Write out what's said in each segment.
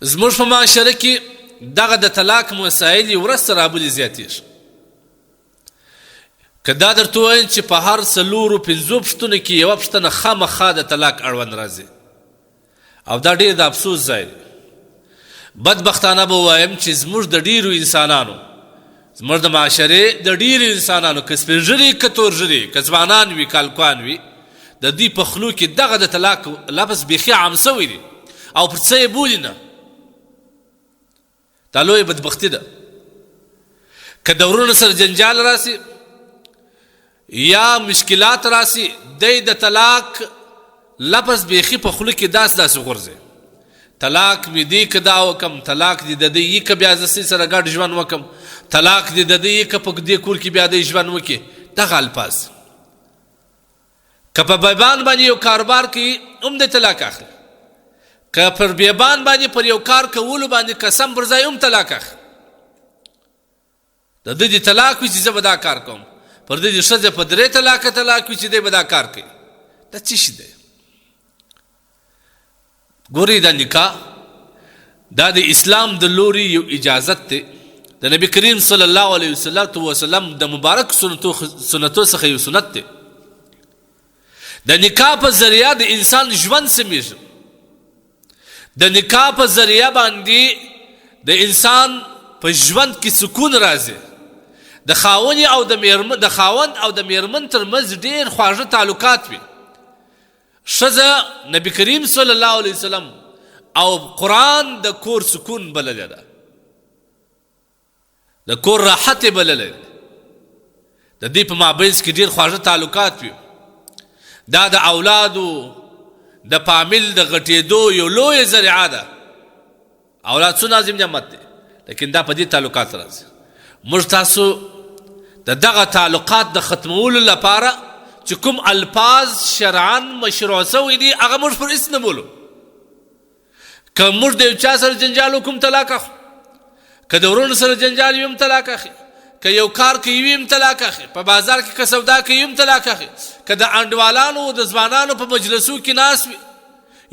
زموږ په معاشره کې دغه د طلاق مسایل ورسته رابلې زیاتېږي. که دا درته ووایم چې په هر څلورو پنځو پوښتنو کې یوه پوښتنه خامخا د طلاق اړوند راځي، او دا ډېر د افسوس ځای دی. بدبختانه به ووایم چې زموږ د ډېرو انسانانو، زموږ د معاشرې د ډېرو انسانانو، که سپین ږیري که تور ږیري، که ځوانان وي که هلکان وي، د دوی په خولو کې دغه د طلاق لفظ بیخي عام شوی دی او پر څه یې بولي نه. دا لویه بدبختي ده. که د ورونو سره جنجال راسي یا مشکلات راسي، دی د طلاق لفظ بیخي په خولو کې داسې غورځي. طلاق مې دی که دا وکم، طلاق دې د دې یي که بیا زه سره ګډ ژوند وکم، طلاق دې د دې یي که په دې کور کې بیا دی ژوند وکړي. دغه الفاظ که په بیبان باندې یو کاروبار کوي هم د طلاق اخلي، که پر بیبان باندې پر یو کار کولو باندې قسم پر ځای هم طلاق اخلي. د دې د طلاق وي چې زه به دا کار کوم، پر دې د ښځې په 3 طلاق وي چې دی به دا کار کوي. دا څه شي دی؟ ګورئ، دا نکاح دا د اسلام د لوري یو اجازت دی، د نبی کریم صلی الله علیه وسلم د مبارک سنتو څخه یو سنت دی. د نکاح په ذریعه د انسان ژوند سمیږي. د نکاح په ذریعه باندې د انسان په ژوند کې سکون راځي. د خاوند او د میرمن ترمنځ ډېر خواږه تعلقات وي. ښځه نبی کریم صلی الله علیه وسلم او قرآن د کور سکون بللی ده، د کور راحت یې بللی ده. د دې په مابینځ کې ډېر خواږه تعلقات وي. دا د اولادو د فامیل د غټېدو یو لویه ذریعه ده. اولاد څو نازم نعمت دی، لیکن دا په دې تعلقات راځي. موږ تاسو د دغه تعلقات د ختمولو لپاره چې کوم الفاظ شرعاً مشروع شوي دي هغه موږ پر هېڅ نه بولو. که موږ د یو چا سره جنجال وکړو طلاق اخلو، که د ورونو سره جنجال وي هم طلاق اخلي، که یو کار کوي وي هم طلاق اخلي، په بازار کې که سودا کوي هم طلاق اخلي، که د انډوالانو د ځوانانو په مجلسو کې ناست وي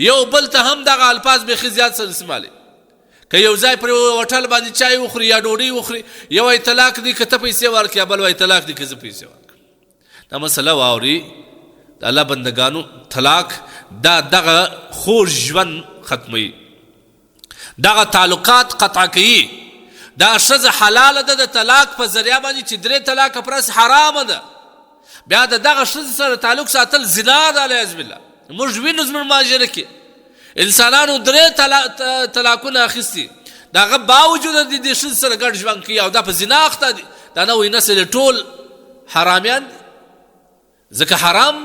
یو بل ته هم دغه الفاظ بیخي زیات سره استعمالوي. که یو ځای پر یو هوټل باندې چای وخوري یا ډوډۍ وخوري، یو وایي طلاق دی که ته پیسې ورکړې، بل وایي طلاق دی که زه پیسې ورکړم. دا مسله واوري د الله بندګانو. طلاق دا دغه خوږ ژوند ختموي، دغه تعلقات قطع کوي. دا ښځه حلاله ده د طلاق په ذریعه باندې چې 3 طلاقه پرس حرامه ده. بیا د دغه ښځې سره تعلق ساتل زنا ده. علیاذ بالله. موږ وینو زموږ معاشره کې انسانانو 3 طلاقونه اخیستي، د هغه باوجود د دې ښځې سره ګډ ژوند کوي او دا په زنا اخته دي. دا نوی نسل ټول حرامیان دي. ځکه حرام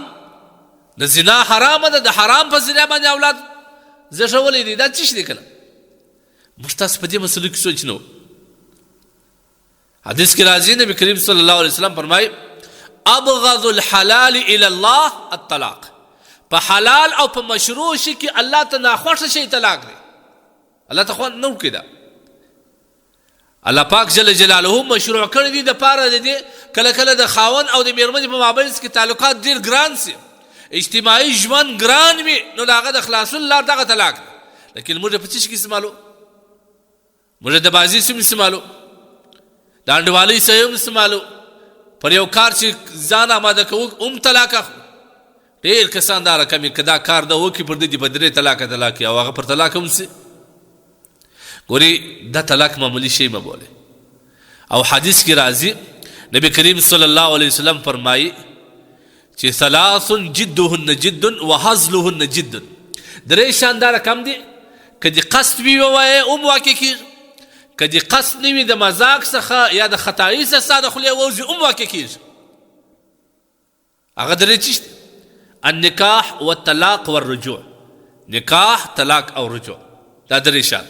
د زنا حرامه ده، د حرام په ذریعه باندې اولاد زېږولی دي. دا څه شي دی که نه؟ موږ تاسو په دې مسلو کې سوچ نه و. حدیث کې راځي نبی کریم صلی الله علیه وسلم فرمایي ابغض الحلال الى الله الطلاق. په حلال او په مشروع شي کې الله ته ناخوښه شي طلاق دی. الله ته خو نه ورکوي. دا الله پاک جل جلاله مشروع کړی دی د پاره د دې کله کله د خاوند او د میرمنې په مابینځ کې تعلقات ډېر ګران سي، اجتماعي ژوند ګران وي، نو د هغه د خلاصون لار دغه طلاق دی. لیکن موږ په څه شي کې استعمالو؟ موږ د بازي سم استعمالو، د انډوالۍ سره هم استعمالو، پر یو کار چې ځان آماده کوو هم طلاق اخلو. ډېر کسان دا رقم که دا کار ده وکړي پر دې په 3 طلاقه طلاق او هغه پر طلاق هم سي. ګورې دا طلاق معمولي شی مه بولئ. او حدیث کې راځي نبی کریم صلی الله علیه وسلم فرمایي چې 3 جدهن جد وهزلهن جد. 3 شاندار کم دي. که دې قصد وي ووایې هم واقع کېږي، که دې قصد نه وي د مذاق څخه یا د خطایي څخه ستا د خولې ووځي هم واقع کېږي. هغه 3 څه دي؟ النکاح والطلاق والرجوع. نکاح، طلاق او رجوع، دا 3 شان.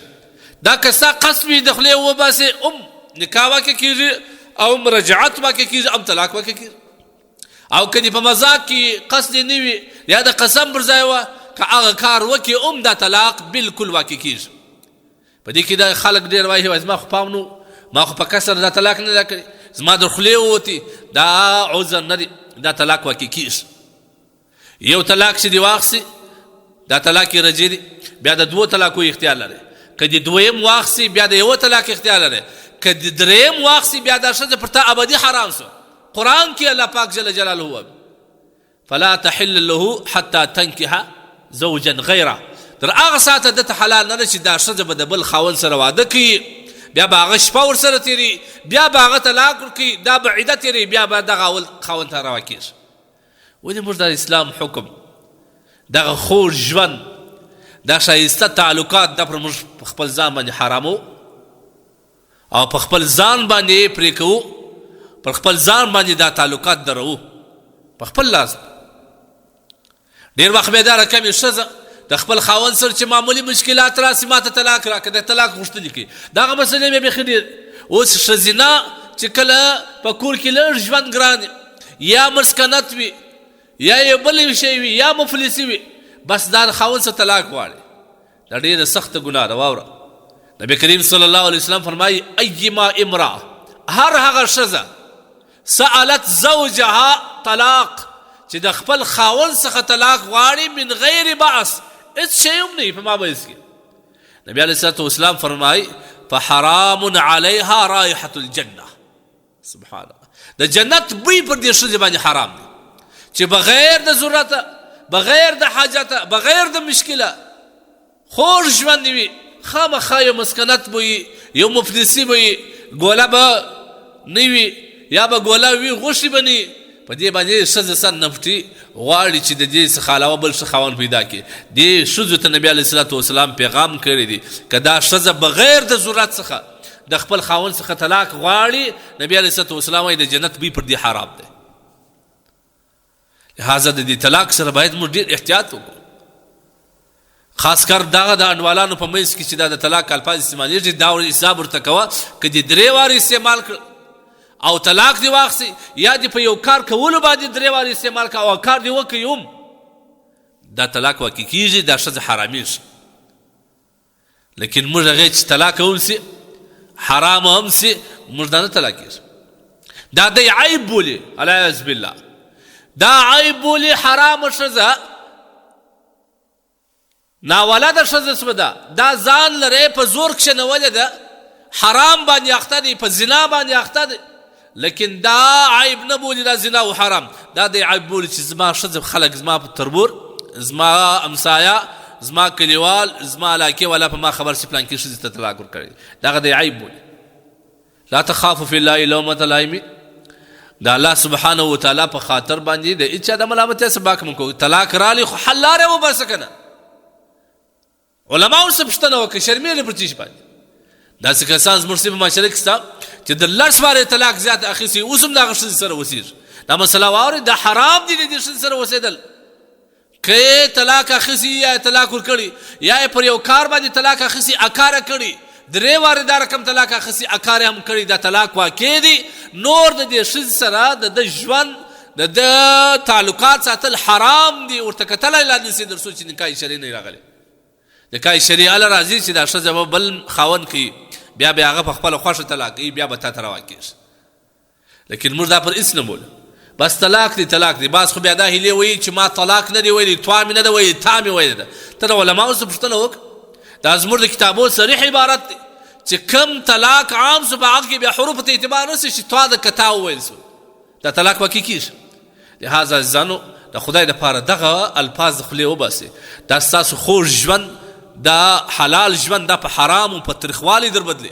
دا که ستا قصد وي د خولې وباسې هم نکاح واقع کېږي او هم رجعت واقع کېږي، هم طلاق واقع کېږي. او که دې په مذاق کې قصد نه وي یا د قسم پر ځای وه که هغه کار وکړي هم دا طلاق بالکل واقع کېږي. په دې کې دا خلک ډېر وایي زما خو پام نه، ما خو په کسر دا طلاق نه ده کړی، زما در خولې ووتې، دا عذر نه دی، دا طلاق واقع کېږي. یو طلاق چې دې واخلي دا طلاق یې رجعي دی، بیا د 2 طلاقو اختیار لري. که د دویم واخسي بیا د یوه طلاق اختیار لري، که د دریم واخسي بیا دا ښځه پر تا ابدي حرام سو. قرآن کې الله پاک جل جلاله وایي فلا تحل له حتى تنكح زوجا غیره، تر هغه ساعته دته حلال نه ده چې دا ښځه به د بل خاوند سره واده کوي، بیا به هغه شپه ورسره تېري، بیا به هغه طلاق ورکوي، دا به عده تېروي، بیا به دغه اول خاوند ته روا کېږي. ولې موږ د اسلام حکم دغه خوږ ژوند دا ښایسته تعلقات دا پر موږ په خپل ځان باندې حرامو او په خپل ځان باندې یې پرې کوو، پر خپل ځان باندې دا تعلقات درو په خپل لاس. ډېر وخت بیا دا رقمې ښځه د خپل خاوند سره چې معمولي مشکلات راسي ما ته طلاق راکړه، د طلاق غوښتنې کوي، دغه مسلې بیا بیخي ډېر. اوس ښځینه چې کله په کور کې لږ ژوند ګران یا مسکنت وي یا یو بل شی وي یا مفلسي وي، بس دا د خاوند څخه طلاق غواړي، دا ډېره سخته ګناه ده. واوره نبی کریم صلی الله علیه وسلم فرمایي ایما امرأه، هر هغه ښځه سألت زوجها طلاق چې د خپل خاوند څخه طلاق غواړي من غیر بعث، هېڅ شی هم نه وي په مابینځ کې، نبی علیه الصلاة والسلام فرمایي فحرام علیها رایحة الجنه. سبحان الله، د جنت بوی پر دې ښځې باندې حرام دی چې بغیر د ضرورته، بغیر د حاجته، بغیر د مشکله خوږ ژوند وي، خامخا یو مسکنت به وي، یو مفلسي به وي، ګوله به نه وي یا به ګوله وي غوښې به نه وي، په دې باندې ښځه سر نفټي غواړي چې د دې څخه علاوه بل ښه خاوند پیدا کړي. دې ښځو ته نبي علیه الصلاة والسلام پیغام کړی دی که دا ښځه بغیر د ضرورت څخه د خپل خاوند څخه طلاق غواړي، نبي علیه الصلاة والسلام وایي د جنت بوی پر دې حرام دی. لہذا د دې طلاق سره باید موږ ډېر احتیاط وکړو، خاص کر دغه د انډوالانو په منځ کې چې دا د طلاق الفاظ استعمالېږي، دا حساب ورته کوه که دې درې وارې استعمال کړ او طلاق دې واخسي یا دې په یو کار کولو باندې درې وارې استعمال کړه او کار دې وکړي هم، دا طلاق واقع کېږي، دا ښځه حرامېږي. لیکن موږ هغې چې طلاق هم سي حرام هم سي موږ دا نه طلاقېږي، دا دی عیب بولي، العیاذ بالله دا عیب بولي. حرامه ښځه ناولده ښځه سوه دا ځان لرې په زور کښېنولې ده، حرام باندې اخته دی، په زنا باندې اخته دی، لیکن دا عیب نه بولي دا زنا و حرام، دا دی عیب بولي چې زما ښځه خلک زما په تربور، زما امسایه، زما کلیوال، زما علاقې والا په ما خبر چې پلانکې ښځې ته طلاق ورکړی، دغه دی عیب بولي. لا تخافوا فی الله لومة لائم، دا الله سبحانه وتعالی په خاطر باندې د هېچا د ملامتیا سباک مه کوئ. طلاق رالی خو حل لارې وباسه که نه، علماو څه پوښتنه وکړه شرمېږي پر چیش باندې. داسې کسان زموږ په معاشره کې شته چې د لس وارې طلاق زیات اخیستي، اوس هم د هغه ښځې سره اوسېږي. دا مسله واورئ، دا حرام دي د دې ښځې سره اوسېدل، که یې طلاق اخیستي یا یې طلاق ورکړي یا یې پر یو کار باندې طلاق اخیستي اکاره کړي، درې وارې دا رقم طلاق اخیستي اکاره هم کړي، دا طلاق واقع دی. نور د دې ښځې سره د ده ژوند د ده تعلقات ساتل حرام دي، ورته کتلی لا نسي در څو چې نکاح شرعي نه راغلی. نکاح شرعي هله راځي چې دا ښځه به بل خاوند کوي، بیا به هغه په خپله خوښه طلاق کوي، بیا به تا ته روا کېږي. لیکن موږ دا پر هېڅ نه بولو، بس طلاق دی طلاق دی. بعض خو بیا دا هیلې وایي چې ما طلاق نه دی ویلی، توا مې نه ده ویلي، تا مې ویلې ده. ته د علماو څه پوښتنه وکړه، دا زموږ د کتابو صریح عبارت دی چې کم طلاق عام سو په هغه کې بیا حروفو ته اعتبار نشته چې توا د کتا وویل سو، دا طلاق واقع کېږي. لهذا عزیزانو د خدای دپاره دغه الفاظ د خولې وباسئ، دا ستاسو خوږ ژوند، دا حلال ژوند، دا په حرامو په تریخوالي در بدلي.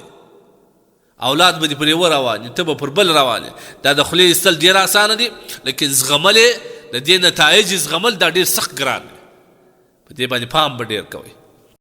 اولاد به دې پر یوه روان وي، ته به پر بل روان یې. دا د خولې ایستل ډېر اسانه دي، لیکن زغمل یې د دې نتایج زغمل دا ډېر سخت ګران دی. په دې باندې پام به ډېر کوئ.